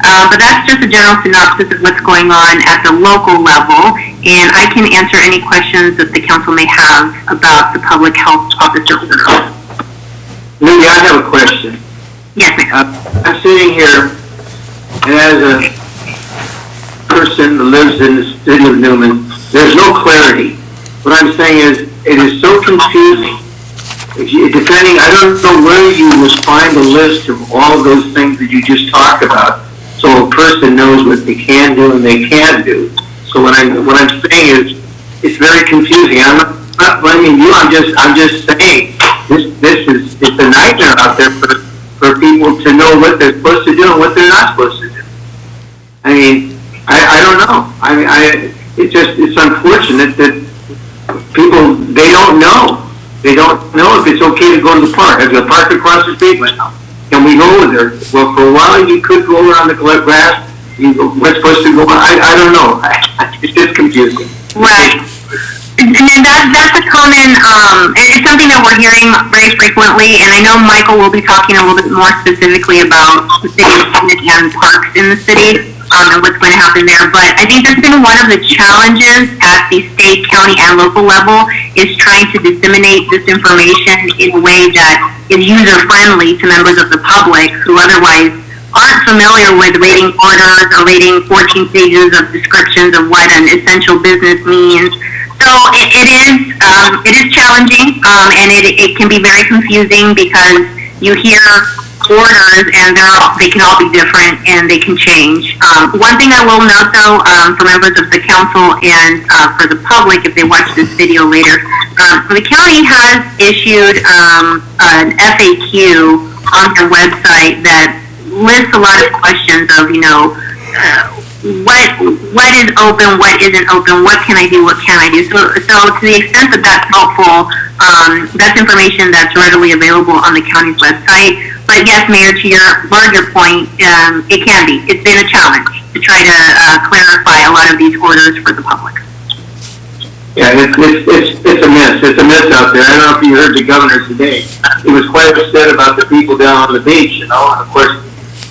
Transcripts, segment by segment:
But that's just a general synopsis of what's going on at the local level, and I can answer any questions that the council may have about the public health officer. Maybe I have a question. Yes, ma'am. I'm sitting here, and as a person that lives in the city of Newman, there's no clarity. What I'm saying is, it is so confusing. Depending, I don't know where you would find a list of all of those things that you just talked about, so a person knows what they can do and they can't do. So what I'm saying is, it's very confusing. I'm not blaming you. I'm just saying it's a nightmare out there for people to know what they're supposed to do and what they're not supposed to do. I mean, I don't know. I mean, it's unfortunate that people, they don't know. They don't know if it's okay to go to the park. There's a park across the street right now. Can we go over there? Well, for a while you could go around the grass. What's supposed to go on? I don't know. It's just confusing. Right. And that's a common, it's something that we're hearing very frequently, and I know Michael will be talking a little bit more specifically about the city and parks in the city, and what's going to happen there. But I think that's been one of the challenges at the state, county, and local level, is trying to disseminate this information in a way that is user-friendly to members of the public who otherwise aren't familiar with reading orders or reading 14 pages of descriptions of what an essential business means. So it is challenging, and it can be very confusing because you hear orders and they can all be different and they can change. One thing I will note though, for members of the council and for the public if they watch this video later, the county has issued an FAQ on their website that lists a lot of questions of, what is open, what isn't open, what can I do, what can't I do. So to the extent that that's helpful, that's information that's readily available on the county's website. But yes, Mayor, to your larger point, it can be. It's been a challenge to try to clarify a lot of these orders for the public. Yeah, it's a mess. It's a mess out there. I don't know if you heard the governor today. He was quite upset about the people down on the beach, and of course,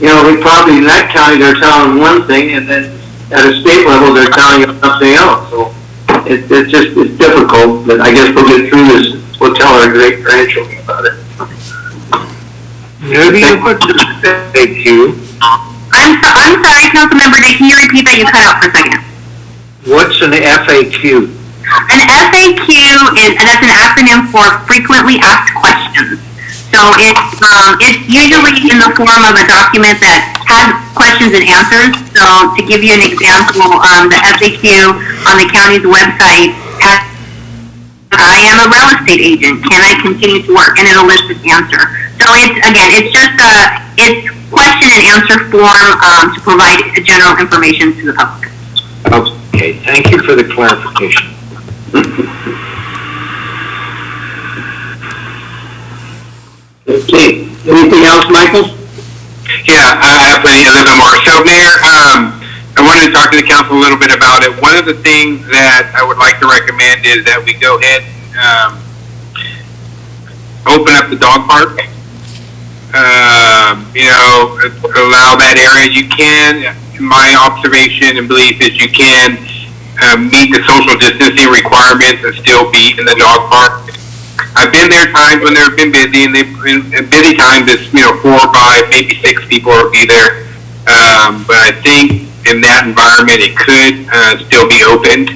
we probably in that county they're telling them one thing, and then at a state level they're telling them something else. So it's difficult, but I guess we'll get through this. We'll tell our great grandchildren about it. Maybe you put the FAQ. I'm sorry, Councilmember Day, can you repeat that? You cut out for a second. What's an FAQ? An FAQ that's an acronym for frequently asked questions. So it's usually in the form of a document that has questions and answers. So to give you an example, the FAQ on the county's website has, I am a real estate agent. Can I continue to work? And it'll list its answer. So it's just it's question and answer form to provide general information to the public. Okay, thank you for the clarification. Okay. Anything else, Michael? Yeah, I have plenty, a little bit more. So, Mayor, I wanted to talk to the council a little bit about it. One of the things that I would like to recommend is that we go ahead and open up the dog park. Allow that area. You can, in my observation and belief, is you can meet the social distancing requirements and still be in the dog park. I've been there times when they've been busy, and busy times is 4 or 5, maybe 6 people will be there. But I think in that environment it could still be opened.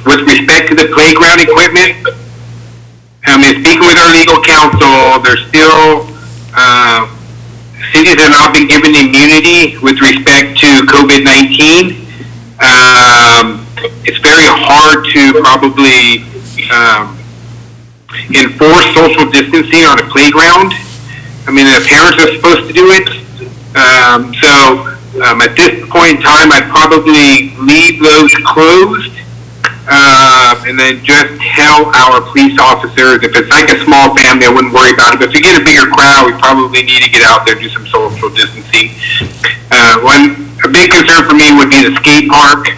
With respect to the playground equipment, speaking with our legal counsel, there's still cities have not been given immunity with respect to COVID-19. It's very hard to probably enforce social distancing on a playground. The parents are supposed to do it. At this point in time, I'd probably leave those closed and then just tell our police officers, if it's like a small family, I wouldn't worry about it. But if you get a bigger crowd, we probably need to get out there and do some social distancing. A big concern for me would be the skate park.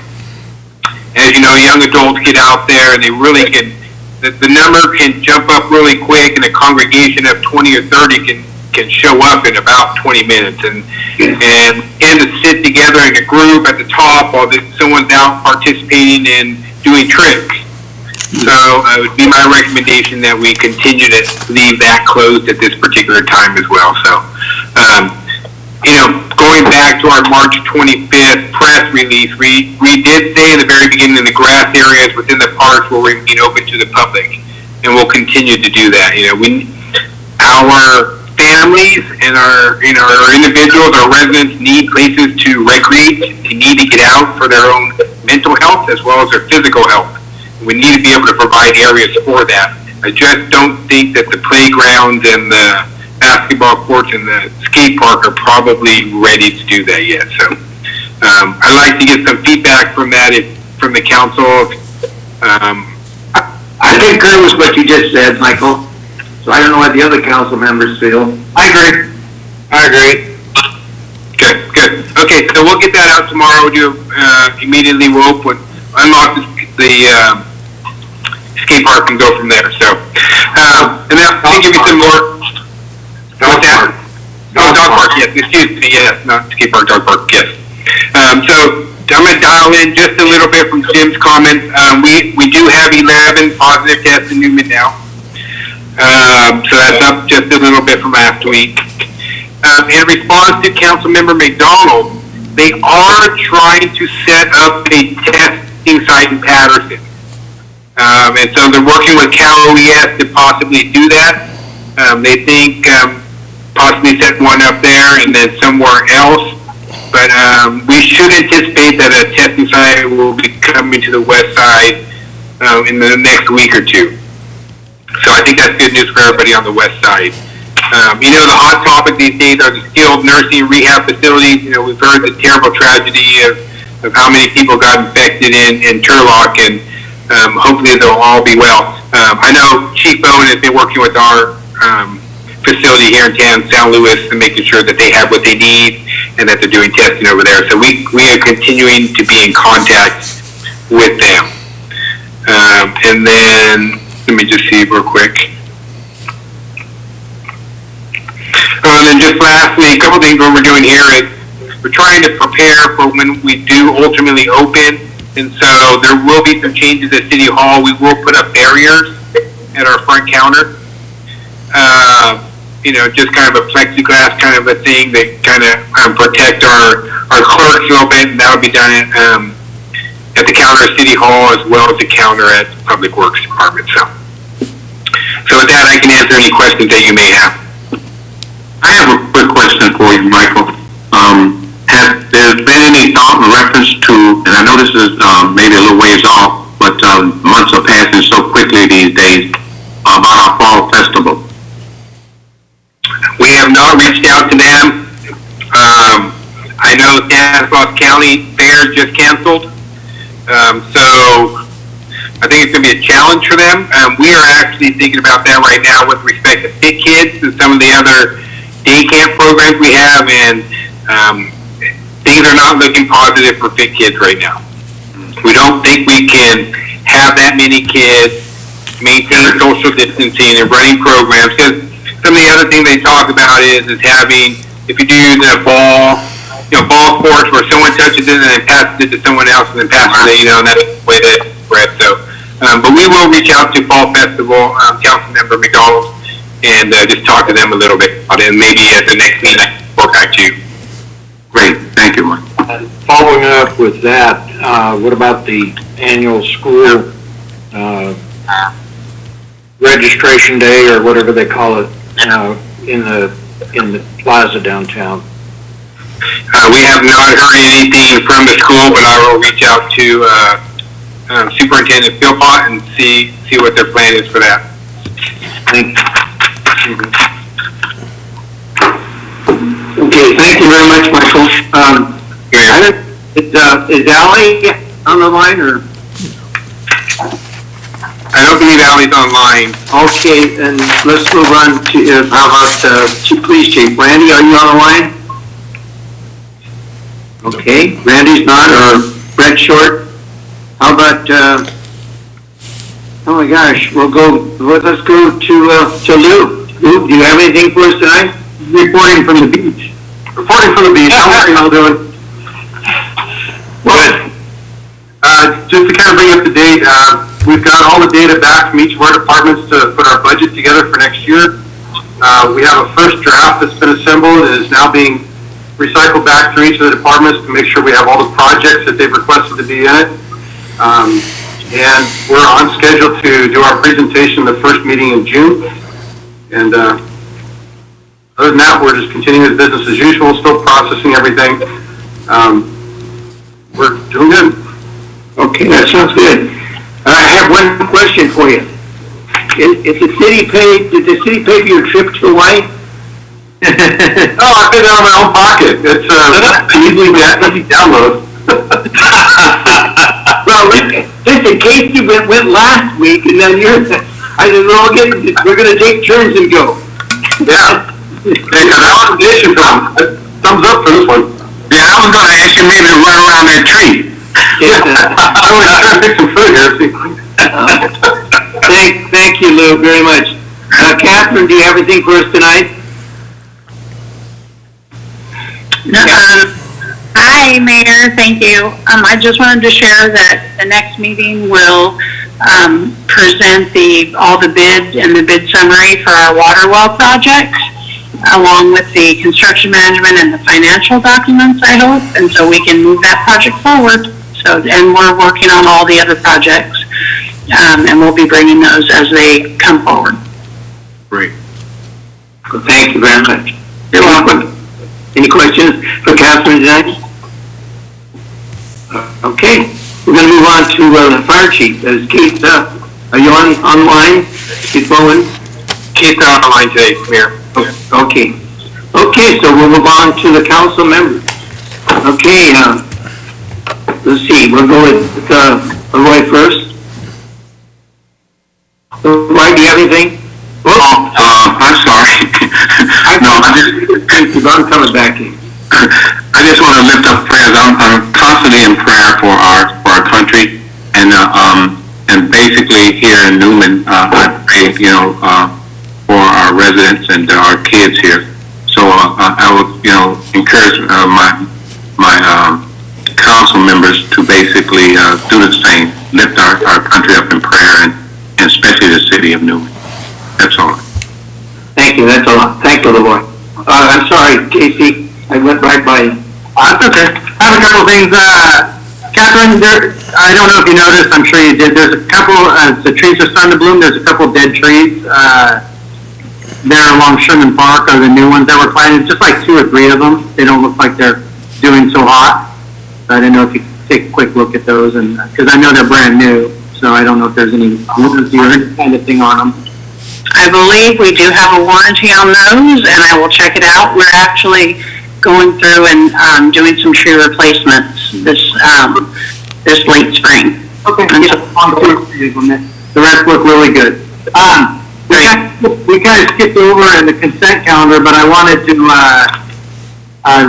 As you know, young adults get out there and they really can, the number can jump up really quick, and a congregation of 20 or 30 can show up in about 20 minutes and to sit together in a group at the top while someone's out participating and doing tricks. So it would be my recommendation that we continue to leave that closed at this particular time as well. So, going back to our March 25th press release, we did say in the very beginning the grass areas within the parks will remain open to the public, and we'll continue to do that. Our families and our individuals, our residents need places to recreate. They need to get out for their own mental health as well as their physical health. We need to be able to provide areas for that. I just don't think that the playgrounds and the basketball courts and the skate park are probably ready to do that yet. So I'd like to get some feedback from that from the council. I concur with what you just said, Michael. So I don't know what the other council members feel. I agree. Good. Okay, so we'll get that out tomorrow. Immediately we'll unlock the skate park and go from there. So, and then I'll give you some more. Dog park. Dog park, yes. Excuse me, yes. Not skate park, dog park, yes. So I'm going to dial in just a little bit from Jim's comments. We do have 11 positive tests in Newman now. So that's up just a little bit from last week. In response to Councilmember McDonald, they are trying to set up a testing site in Patterson. And so they're working with Cal OES to possibly do that. They think possibly set one up there and then somewhere else. But we should anticipate that a testing site will be coming to the west side in the next week or two. So I think that's good news for everybody on the west side. The hot topic these days are the skilled nursing rehab facilities. We've heard the terrible tragedy of how many people got infected in Turlock, and hopefully they'll all be well. I know Chief Bowen has been working with our facility here in town, San Luis, and making sure that they have what they need and that they're doing testing over there. So we are continuing to be in contact with them. And then, let me just see real quick. And then just lastly, a couple things what we're doing here is we're trying to prepare for when we do ultimately open. And so there will be some changes at City Hall. We will put up barriers at our front counter. Just kind of a plexiglass kind of a thing that kind of protect our clerks a little bit. And that'll be done at the counter at City Hall as well as the counter at Public Works Department. So with that, I can answer any questions that you may have. I have a quick question for you, Michael. Has there been any thought in reference to, and I know this is maybe a little ways off, but months are passing so quickly these days, about our fall festival? We have not reached out to them. I know Stanislaus County Fair just canceled. So I think it's going to be a challenge for them. We are actually thinking about that right now with respect to Fit Kids and some of the other day camp programs we have, and things are not looking positive for Fit Kids right now. We don't think we can have that many kids maintain social distancing and running programs, because some of the other things they talk about is having, if you do the ball sports where someone touches it and then passes it to someone else and then passes it, and that's the way that it's spread. So, but we will reach out to Fall Festival, Councilmember McDonald, and just talk to them a little bit about it, and maybe at the next meeting we'll back to you. Great, thank you, Mike. Following up with that, what about the annual school registration day, or whatever they call it, in the plaza downtown? We have not heard anything from the school, but I will reach out to Superintendent Philpott and see what their plan is for that. Okay, thank you very much, Michael. Is Ally on the line, or? I don't believe Ally's online. Okay, and let's move on to, how about, Police Chief Randy, are you on the line? Okay, Randy's not, or Brett Short. How about, oh my gosh, let's go to Lou. Lou, do you have anything for us tonight? reporting from the beach. Reporting from the beach. How are y'all doing? Well, just to kind of bring up to date, we've got all the data back from each of our departments to put our budget together for next year. We have a first draft that's been assembled and is now being recycled back through each of the departments to make sure we have all the projects that they've requested to be in it. And we're on schedule to do our presentation the first meeting in June. And other than that, we're just continuing with business as usual, still processing everything. We're doing good. Okay, that sounds good. I have one question for you. Did the city pay for your trip to Hawaii? Oh, I paid that out of my own pocket. It's easy download. Well, just in case you went last week and then I said, well, we're going to take turns and go. Yeah. Application thumbs up for this one. Yeah, I was gonna ask you maybe to run around that tree. I was trying to pick some food here. Thank you, Lou, very much. Catherine, do you have anything for us tonight? Hi, Mayor, thank you. I just wanted to share that the next meeting will present all the bids and the bid summary for our water well project, along with the construction management and the financial documents, I hope, and so we can move that project forward. So, and we're working on all the other projects, and we'll be bringing those as they come forward. Great. Well, thank you very much. You're welcome. Any questions for Catherine tonight? Okay, we're going to move on to the fire chief. Keith, are you online? Keith Bowen? Keith's not online today, Mayor. Okay. Okay, so we'll move on to the council members. Okay, let's see, we'll go with Roy first. Roy, do you have anything? I'm sorry. I'm coming back in. I just want to lift up prayers. I'm constantly in prayer for our country, and basically here in Newman, I pray, for our residents and our kids here. So I would, encourage my council members to basically do the same, lift our country up in prayer, and especially the city of Newman. That's all. Thank you. That's a lot. Thank you, Leroy. I'm sorry, Casey. I went right by you. That's okay. I have a couple of things. Catherine, I don't know if you noticed, I'm sure you did, there's a couple, the trees are starting to bloom, there's a couple dead trees there along Sherman Park, are the new ones that were planted, just like 2 or 3 of them. They don't look like they're doing so hot. I didn't know if you could take a quick look at those, and because I know they're brand new, so I don't know if there's any warranty or any kind of thing on them. I believe we do have a warranty on those, and I will check it out. We're actually going through and doing some tree replacements this late spring. Okay. The rest look really good. We kind of skipped over in the consent calendar, but I wanted to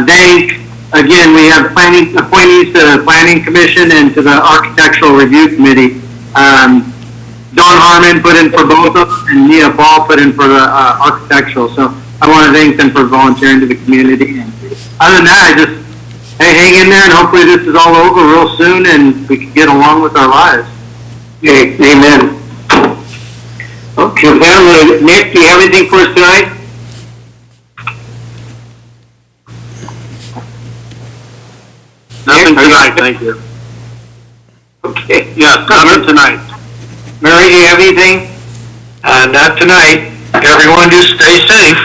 thank, again, we have appointees to the Planning Commission and to the Architectural Review Committee. Don Harmon put in for both of them, and Nia Ball put in for the architectural. So I want to thank them for volunteering to the community. And other than that, I just, hang in there, and hopefully this is all over real soon, and we can get along with our lives. Okay, amen. Okay, well, Nick, do you have anything for us tonight? Nothing tonight, thank you. Okay. Yes, nothing tonight. Mary, do you have anything? Not tonight. Everyone just stay safe.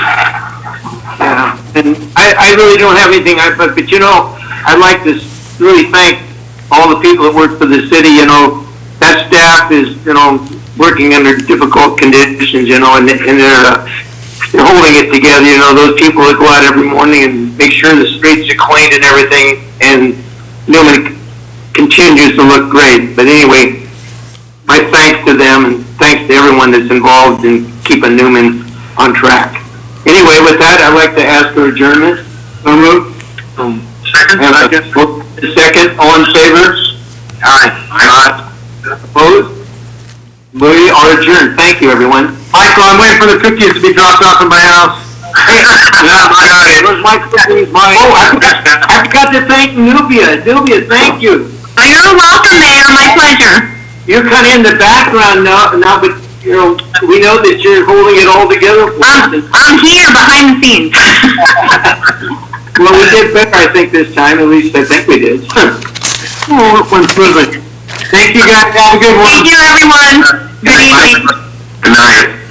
Yeah, and I really don't have anything, but I'd like to really thank all the people that work for the city. That staff is, working under difficult conditions, and they're holding it together. Those people that go out every morning and make sure the streets are cleaned and everything, and Newman continues to look great. But anyway, my thanks to them, and thanks to everyone that's involved in keeping Newman on track. Anyway, with that, I'd like to ask for adjournment. So moved. Second, I guess. Second, all in favor? Aye. Opposed? We are adjourned. Thank you, everyone. Michael, I'm waiting for the cookies to be dropped off in my house. It was my, oh, I forgot to thank Nubia. Nubia, thank you. You're welcome, Mayor, my pleasure. You're kind of in the background now, but, you know, we know that you're holding it all together for us. I'm here behind the scenes. Well, we did better, I think, this time, at least I think we did. Oh, it went smoothly. Thank you, guys, have a good one. Thank you, everyone. Good evening. Good night.